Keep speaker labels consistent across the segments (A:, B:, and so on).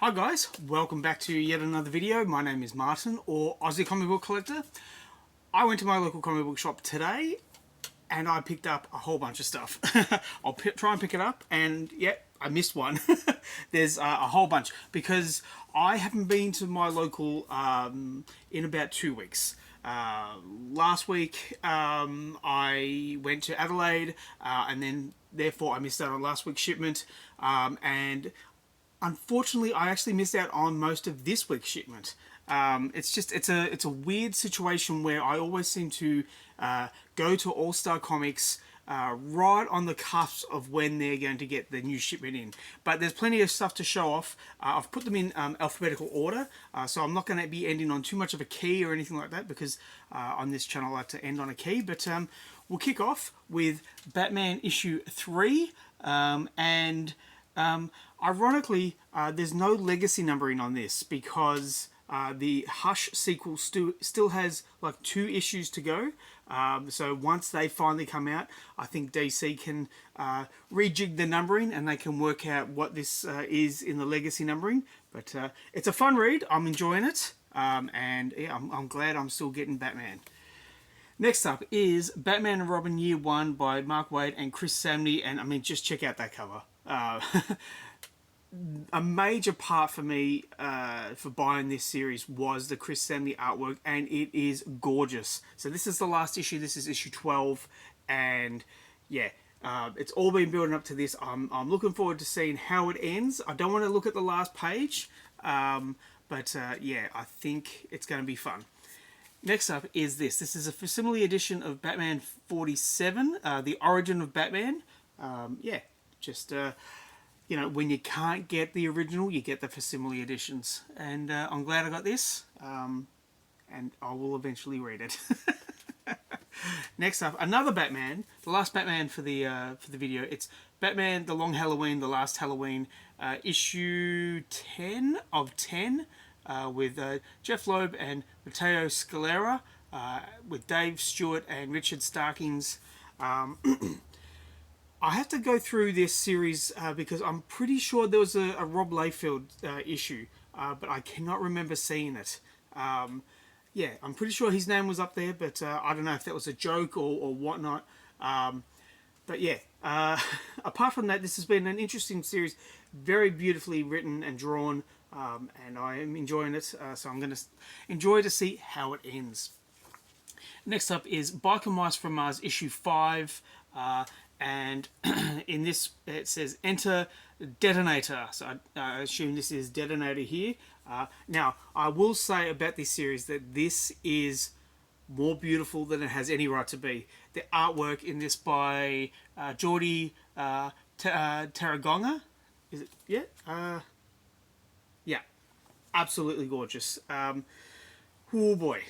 A: Hi guys, welcome back to yet another video. My name is Martin, or Aussie Comic Book Collector. I went to my local comic book shop today and I picked up a whole bunch of stuff. I'll try and pick it up, and yeah, I missed one. There's a whole bunch because I haven't been to my local in about 2 weeks. Last week I went to Adelaide and then therefore I missed out on last week's shipment, and unfortunately, I actually missed out on most of this week's shipment. It's a weird situation where I always seem to go to All Star Comics right on the cusp of when they're going to get the new shipment in. But there's plenty of stuff to show off. I've put them in alphabetical order, so I'm not going to be ending on too much of a key or anything like that, because on this channel I like to end on a key. But we'll kick off with Batman issue 3, and ironically, there's no legacy numbering on this because the Hush sequel still has like 2 issues to go. So once they finally come out, I think DC can rejig the numbering and they can work out what this is in the legacy numbering. But it's a fun read. I'm enjoying it. And yeah, I'm glad I'm still getting Batman. Next up is Batman and Robin Year 1 by Mark Waid and Chris Samney. And I mean, just check out that cover. A major part for me for buying this series was the Chris Samney artwork, and it is gorgeous. So this is the last issue. This is issue 12, and yeah, it's all been building up to this. I'm looking forward to seeing how it ends. I don't want to look at the last page, but yeah, I think it's going to be fun. Next up is this. This is a facsimile edition of Batman 47, The Origin of Batman. Yeah, just... you know, when you can't get the original, you get the facsimile editions. And I'm glad I got this, and I will eventually read it. Next up, another Batman, the last Batman for the video. It's Batman: The Long Halloween, The Last Halloween, issue 10 of 10, with Jeff Loeb and Matteo Scalera, with Dave Stewart and Richard Starkings. I have to go through this series because I'm pretty sure there was a Rob Liefeld issue, but I cannot remember seeing it. Yeah, I'm pretty sure his name was up there, but I don't know if that was a joke or whatnot. But yeah, apart from that, this has been an interesting series, very beautifully written and drawn, and I am enjoying it, so I'm going to enjoy to see how it ends. Next up is Biker Mice from Mars issue 5, and in this it says Enter Detonator, so I assume this is Detonator here. Now I will say about this series that this is more beautiful than it has any right to be. The artwork in this by Jordi Tarragona, is it? Yeah, yeah, absolutely gorgeous. Oh boy.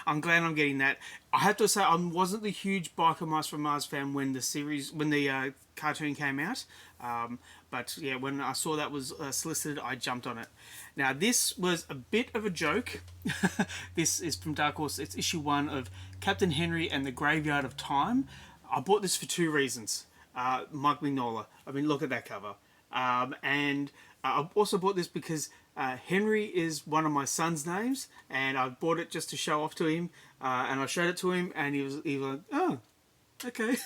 A: I'm glad I'm getting that. I have to say I wasn't the huge Biker Mice from Mars fan when the cartoon came out, but yeah, when I saw that was solicited, I jumped on it. Now this was a bit of a joke. This is from Dark Horse. It's issue 1 of Captain Henry and the Graveyard of Time. I bought this for 2 reasons. Mike Mignola. I mean, look at that cover. And I also bought this because Henry is one of my son's names, and I bought it just to show off to him, and I showed it to him, and he was like, oh, okay.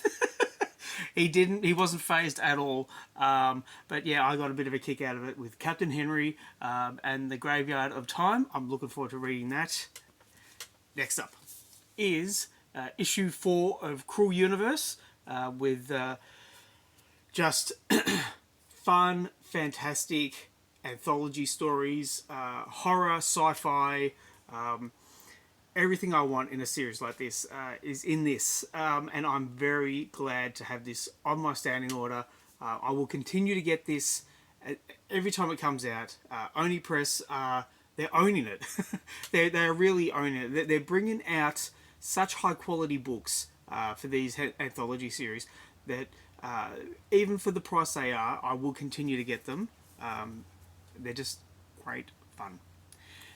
A: He wasn't fazed at all, but yeah, I got a bit of a kick out of it with Captain Henry and the Graveyard of Time. I'm looking forward to reading that. Next up is issue 4 of Cruel Universe, with just fun, fantastic anthology stories, horror, sci-fi, everything I want in a series like this is in this, and I'm very glad to have this on my standing order. I will continue to get this every time it comes out. Oni Press, they're owning it. they're really owning it. They're bringing out such high quality books for these anthology series that even for the price they are, I will continue to get them. They're just great fun.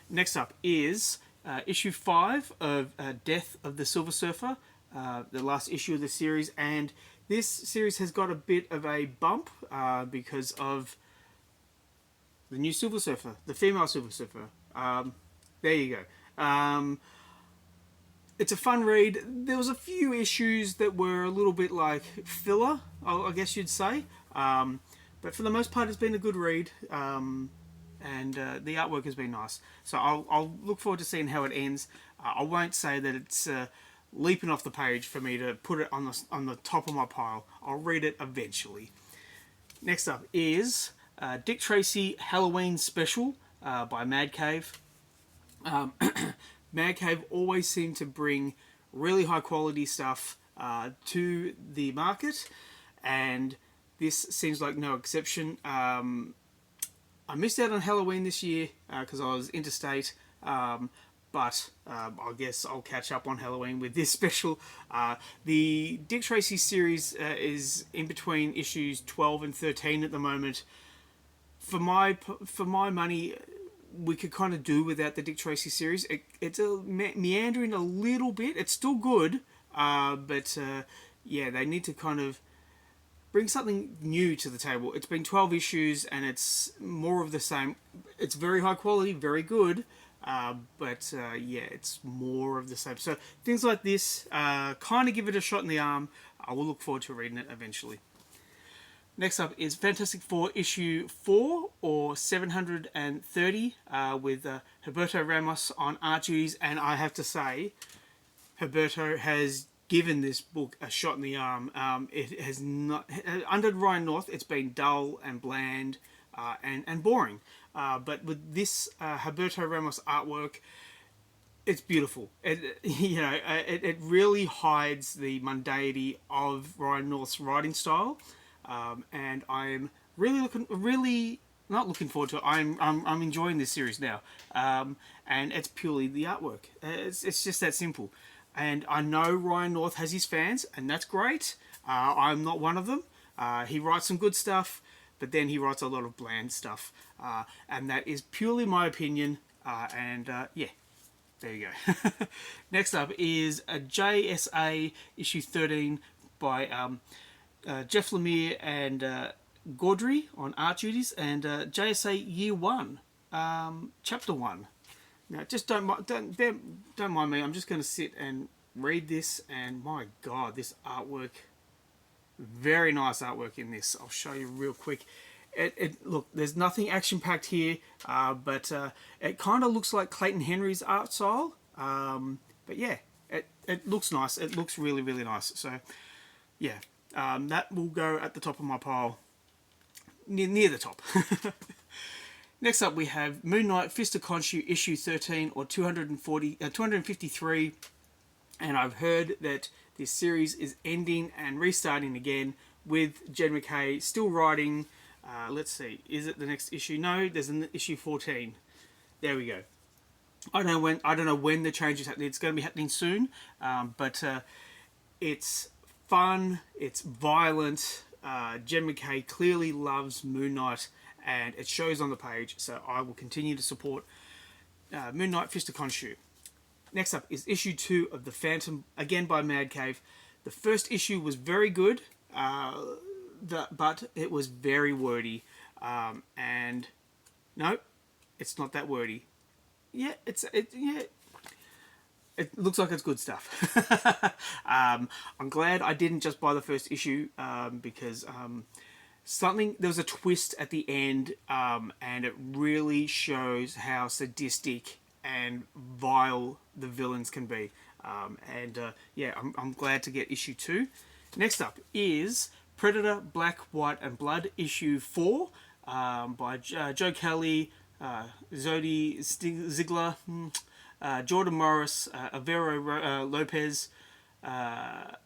A: Next up is issue 5 of Death of the Silver Surfer, the last issue of the series, and this series has got a bit of a bump because of the new Silver Surfer, the female Silver Surfer. There you go. It's a fun read. There was a few issues that were a little bit like filler, I guess you'd say. But for the most part, it's been a good read. And the artwork has been nice. So I'll look forward to seeing how it ends. I won't say that it's leaping off the page for me to put it on the top of my pile. I'll read it eventually. Next up is Dick Tracy Halloween Special by Mad Cave. Mad Cave always seem to bring really high quality stuff to the market, and this seems like no exception. I missed out on Halloween this year because I was interstate, but I guess I'll catch up on Halloween with this special. The Dick Tracy series is in between issues 12 and 13 at the moment. For my money, we could kind of do without the Dick Tracy series. It's meandering a little bit. It's still good, but yeah, they need to kind of bring something new to the table. It's been 12 issues and it's more of the same. It's very high quality, very good, but yeah, it's more of the same. So things like this kind of give it a shot in the arm. I will look forward to reading it eventually. Next up is Fantastic Four issue 4 or 730 with Humberto Ramos on art duties, and I have to say, Humberto has given this book a shot in the arm. It has not, under Ryan North, it's been dull and bland and boring. But with this Humberto Ramos artwork, it's beautiful. It really hides the mundanity of Ryan North's writing style, and I'm really not looking forward to it. I'm enjoying this series now, and it's purely the artwork. It's just that simple. And I know Ryan North has his fans, and that's great. I'm not one of them. He writes some good stuff, but then he writes a lot of bland stuff. And that is purely my opinion. Yeah, there you go. Next up is a JSA issue 13 by Jeff Lemire and Gaudry on art duties, and JSA Year 1, Chapter 1. Now, just don't mind me. I'm just going to sit and read this, and my God, this artwork, very nice artwork in this. I'll show you real quick. Look, there's nothing action-packed here, but it kind of looks like Clayton Henry's art style. But yeah, it looks nice. It looks really, really nice. So, yeah, that will go at the top of my pile, near the top. Next up, we have Moon Knight Fist of Khonshu issue 13 or 253, and I've heard that this series is ending and restarting again with Jed MacKay still writing. Let's see, is it the next issue? No, there's an issue 14. There we go. I don't know when the change is happening. It's going to be happening soon, but it's fun. It's violent. Jed MacKay clearly loves Moon Knight, and it shows on the page, so I will continue to support Moon Knight Fist of Khonshu. Next up is issue 2 of The Phantom, again by Mad Cave. The first issue was very good, but it was very wordy, and no, it's not that wordy. Yeah, it looks like it's good stuff. I'm glad I didn't just buy the first issue, because there was a twist at the end, and it really shows how sadistic and vile the villains can be. Yeah, I'm glad to get issue 2. Next up is Predator, Black, White and Blood issue 4 by Joe Kelly, Zodi Ziegler, Jordan Morris, Avero Lopez. I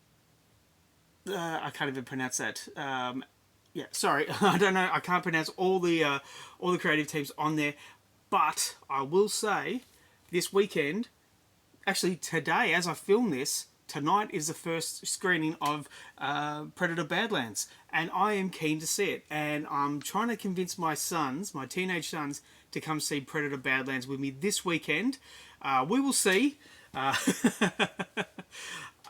A: can't even pronounce that. Yeah, sorry, I don't know. I can't pronounce all the creative teams on there, but I will say this weekend, actually today, as I film this, tonight is the first screening of Predator Badlands, and I am keen to see it. And I'm trying to convince my teenage sons, to come see Predator Badlands with me this weekend. We will see. I'm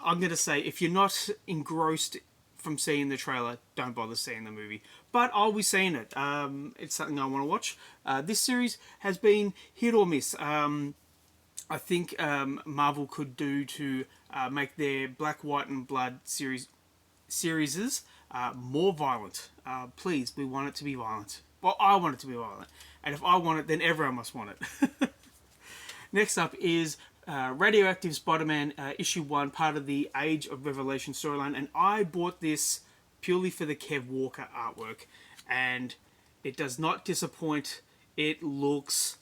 A: going to say, if you're not engrossed from seeing the trailer, don't bother seeing the movie. But I'll be seeing it. It's something I want to watch. This series has been hit or miss. I think Marvel could do to make their Black, White, and Blood series more violent. Please, we want it to be violent. Well, I want it to be violent. And if I want it, then everyone must want it. Next up is Radioactive Spider-Man issue 1, part of the Age of Revelation storyline. And I bought this purely for the Kev Walker artwork. And it does not disappoint. It looks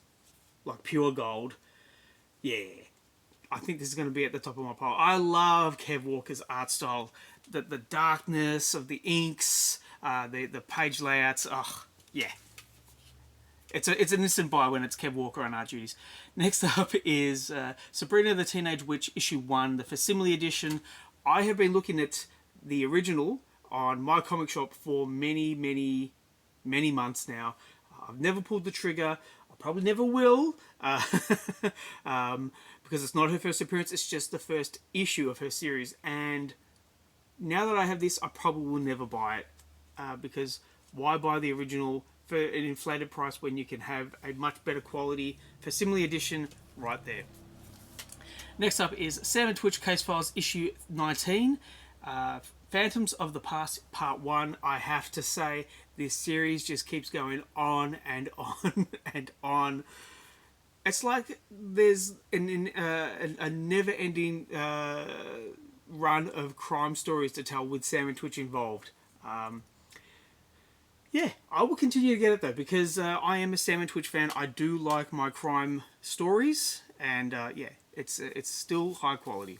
A: like pure gold. Yeah. I think this is going to be at the top of my pile. I love Kev Walker's art style. The darkness of the inks, the page layouts. Oh, yeah. It's an instant buy when it's Kev Walker on art duties. Next up is Sabrina the Teenage Witch issue 1, the facsimile edition. I have been looking at the original on my comic shop for many months now. I've never pulled the trigger. I probably never will. Because it's not her first appearance. It's just the first issue of her series. And now that I have this, I probably will never buy it. Because why buy the original for an inflated price when you can have a much better quality facsimile edition right there? Next up is Sam and Twitch Case Files issue 19. Phantoms of the Past part 1. I have to say, this series just keeps going on and on and on. It's like there's a never-ending run of crime stories to tell with Sam and Twitch involved. Yeah, I will continue to get it though, because I am a Sam and Twitch fan. I do like my crime stories, and yeah, it's still high quality,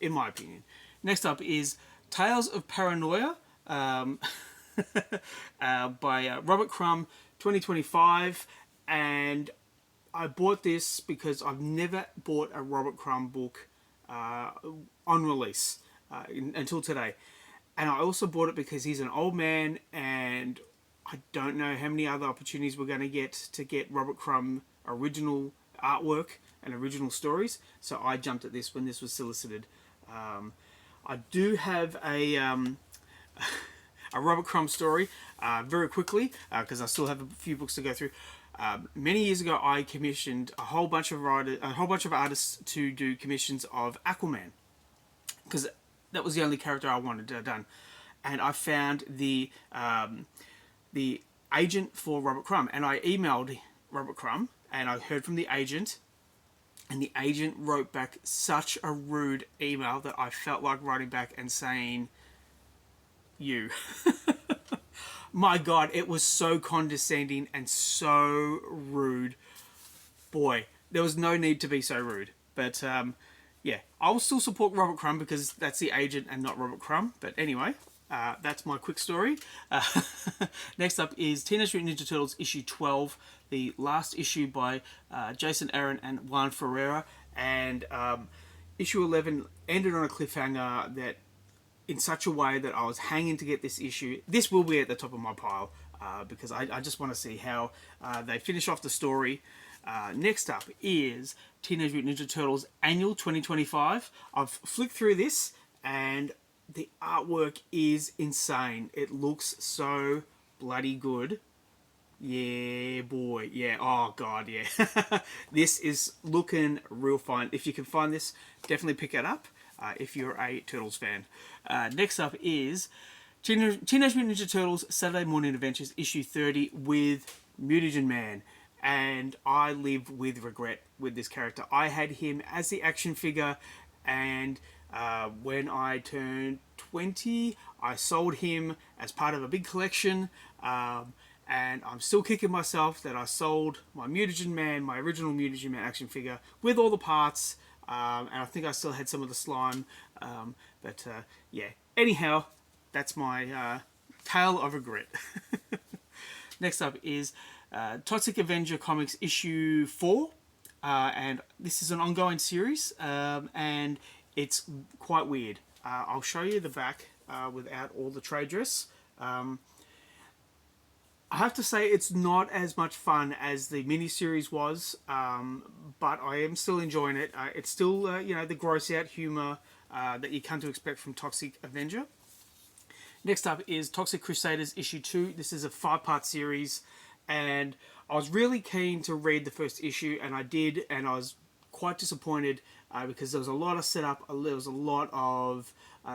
A: in my opinion. Next up is Tales of Paranoia by Robert Crumb, 2025, and I bought this because I've never bought a Robert Crumb book on release until today. And I also bought it because he's an old man and I don't know how many other opportunities we're going to get Robert Crumb original artwork and original stories. So I jumped at this when this was solicited. I do have a Robert Crumb story very quickly because I still have a few books to go through. Many years ago, I commissioned a whole bunch of artists to do commissions of Aquaman, because that was the only character I wanted done, and I found the agent for Robert Crumb, and I emailed Robert Crumb, and I heard from the agent, and the agent wrote back such a rude email that I felt like writing back and saying, "You." My God, it was so condescending and so rude. Boy, there was no need to be so rude. But, yeah, I'll still support Robert Crumb because that's the agent and not Robert Crumb. But anyway, that's my quick story. Next up is Teenage Mutant Ninja Turtles issue 12, the last issue by Jason Aaron and Juan Ferreira. And issue 11 ended on a cliffhanger that, in such a way that I was hanging to get this issue. This will be at the top of my pile because I just want to see how they finish off the story. Next up is Teenage Mutant Ninja Turtles Annual 2025. I've flicked through this and the artwork is insane. It looks so bloody good. Yeah, boy. Yeah. Oh, God, yeah. This is looking real fine. If you can find this, definitely pick it up. If you're a Turtles fan. Next up is Teenage Mutant Ninja Turtles Saturday Morning Adventures issue 30 with Mutagen Man. And I live with regret with this character. I had him as the action figure, and when I turned 20, I sold him as part of a big collection. And I'm still kicking myself that I sold my Mutagen Man, my original Mutagen Man action figure, with all the parts. And I think I still had some of the slime. But yeah. Anyhow, that's my tale of regret. Next up is Toxic Avenger Comics issue 4. And this is an ongoing series. And it's quite weird. I'll show you the back without all the trade dress. I have to say it's not as much fun as the miniseries was, but I am still enjoying it. It's still, the gross out humour that you come to expect from Toxic Avenger. Next up is Toxic Crusaders issue 2. This is a 5-part series, and I was really keen to read the first issue, and I did, and I was quite disappointed because there was a lot of setup, there was a lot of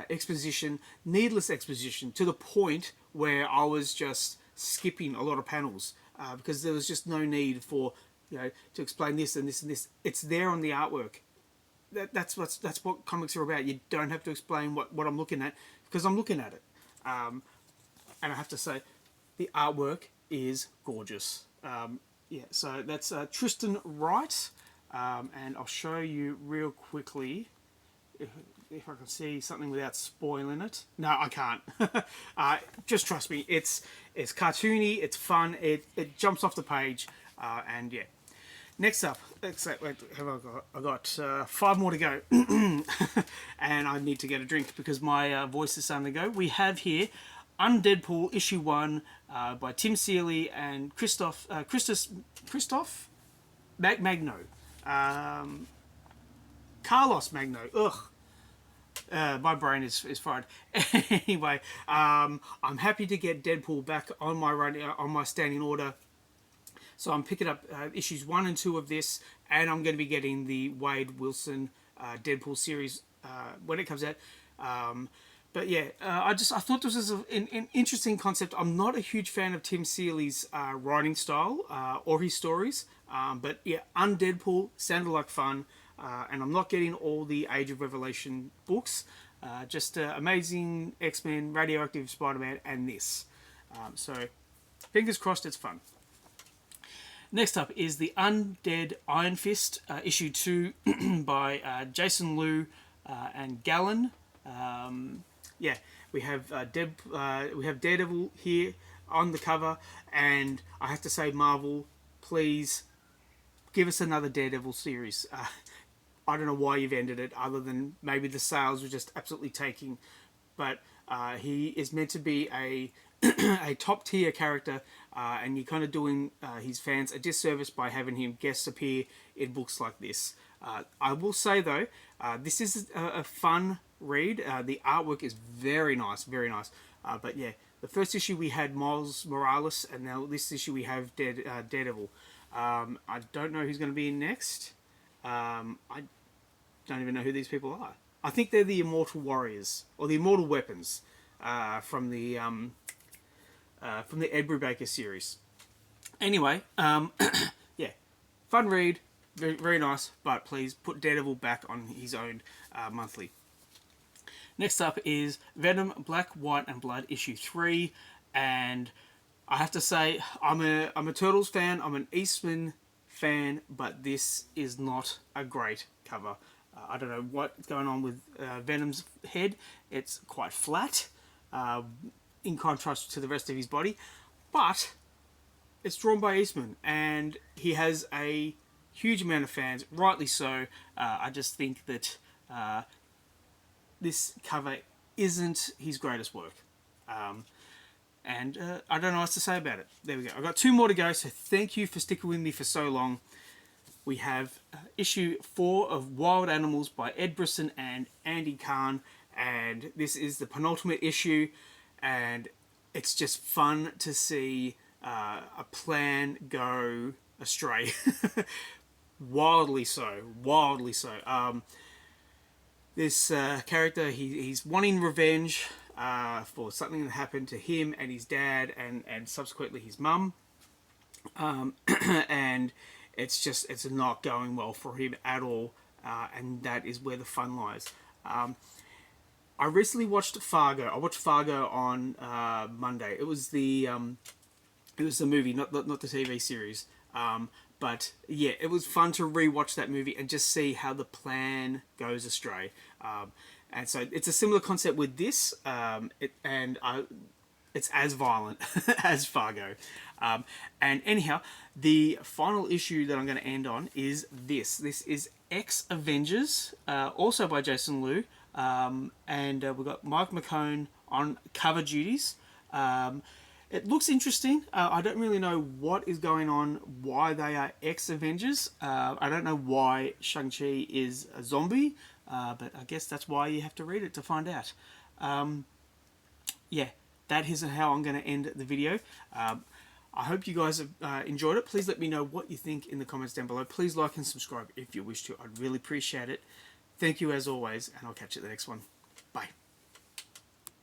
A: exposition, needless exposition, to the point where I was just skipping a lot of panels because there was just no need for, to explain this and this and this. It's there on the artwork. That's what comics are about. You don't have to explain what I'm looking at because I'm looking at it. And I have to say, the artwork is gorgeous. So that's Tristan Wright, and I'll show you real quickly if I can see something without spoiling it. No, I can't. Just trust me. It's cartoony. It's fun. It jumps off the page, and yeah. Next up, wait, have I got 5 more to go, and I need to get a drink because my voice is starting to go. We have here Undeadpool issue 1 by Tim Seeley and Christoph Magno, Carlos Magno. Ugh. My brain is fried. Anyway, I'm happy to get Deadpool back on my standing order. So I'm picking up issues 1 and 2 of this, and I'm going to be getting the Wade Wilson Deadpool series when it comes out. But yeah, I thought this was an interesting concept. I'm not a huge fan of Tim Seeley's writing style or his stories, but yeah, Undeadpool sounded like fun, and I'm not getting all the Age of Revelation books. Just Amazing X-Men, Radioactive Spider-Man, and this. So fingers crossed, it's fun. Next up is the Undead Iron Fist, issue 2 by Jason Liu and Gallen. We have Daredevil here on the cover, and I have to say, Marvel, please give us another Daredevil series. I don't know why you've ended it, other than maybe the sales were just absolutely taking, but he is meant to be a top tier character, and you're kind of doing his fans a disservice by having him guest appear in books like this. I will say though, this is a fun read. The artwork is very nice, very nice. But yeah, the first issue we had Miles Morales, and now this issue we have Daredevil. I don't know who's going to be in next. I don't even know who these people are. I think they're the Immortal Warriors or the Immortal Weapons from the Ed Brubaker series. Anyway, yeah, fun read, very, very nice, but please put Daredevil back on his own monthly. Next up is Venom Black, White and Blood issue 3, and I have to say, I'm a Turtles fan, I'm an Eastman fan, but this is not a great cover. I don't know what's going on with Venom's head. It's quite flat, in contrast to the rest of his body, but it's drawn by Eastman, and he has a huge amount of fans, rightly so. I just think that this cover isn't his greatest work, and I don't know what else to say about it. There we go. I've got 2 more to go, so thank you for sticking with me for so long. We have issue 4 of Wild Animals by Ed Brisson and Andy Kahn, and this is the penultimate issue, and it's just fun to see a plan go astray. Wildly so. This character, he's wanting revenge for something that happened to him and his dad and subsequently his mum. And it's not going well for him at all, and that is where the fun lies. I recently watched Fargo. I watched Fargo on Monday. It was the movie, not the TV series. But yeah, it was fun to rewatch that movie and just see how the plan goes astray. And so it's a similar concept with this, it's as violent as Fargo. And anyhow, the final issue that I'm going to end on is this. This is X-Avengers, also by Jason Liu. And we've got Mike McCone on cover duties. It looks interesting. I don't really know what is going on, why they are X-Avengers. I don't know why Shang-Chi is a zombie, but I guess that's why you have to read it to find out. Yeah, that is how I'm going to end the video. I hope you guys have enjoyed it. Please let me know what you think in the comments down below. Please like and subscribe if you wish to. I'd really appreciate it. Thank you as always, and I'll catch you at the next one. Bye.